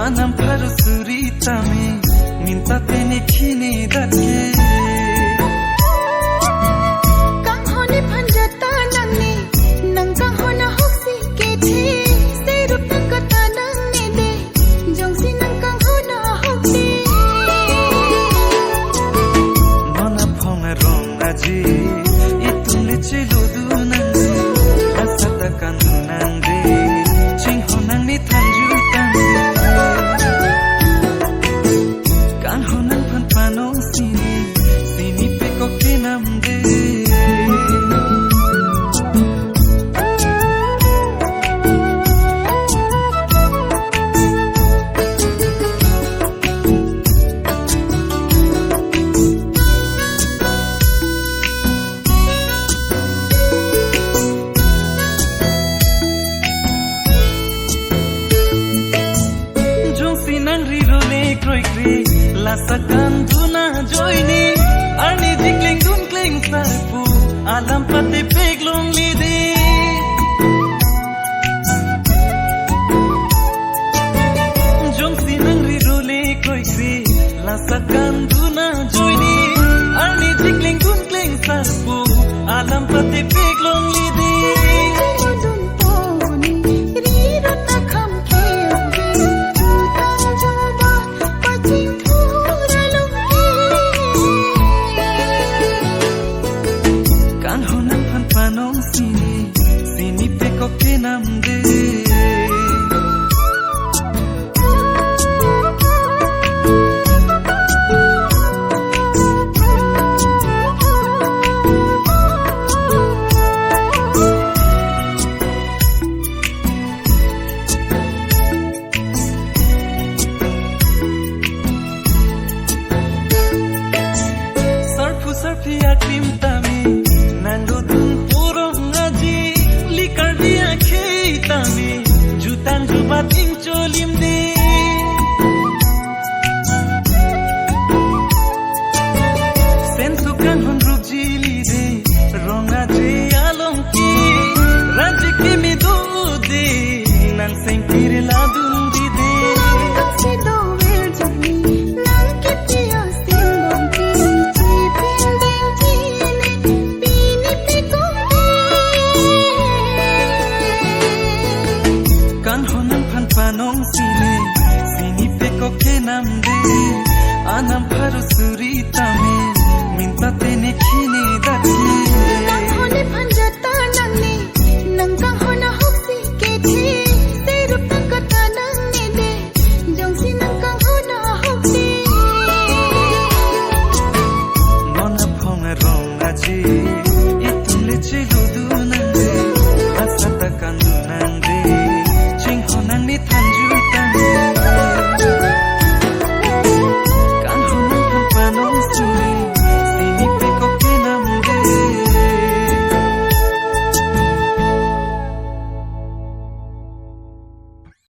anam paru suritame minta tene khine datke kang hone phanjata nangne nang kang hona hoksi ke the serup tang kata nang ne de jongsi nang kang hona hoksi mona phonga rong aji itule chelo dunang asata kanunang de ching honang ni thanju tang kan honang phan panong sini pe ko kinam de lasakan duna joini arni jikling dunkling sarpu alam pate peglong lidi jongsi nangri role koikri lasakan duna joini arni jikling dunkling sarpu alam pate peglong lidi panong sini pe ko kinam de sarfi atim tami nango jutan jubating cholim de sensukan hon rujili de ronga je along ki raj ke me do de nan sengkire la dundi de se do ver jani nan ke piya simbom ki pin den kine pini pe ko kan honam phan panong sini pe ko kenam de anam paru suritame minta tene khine datke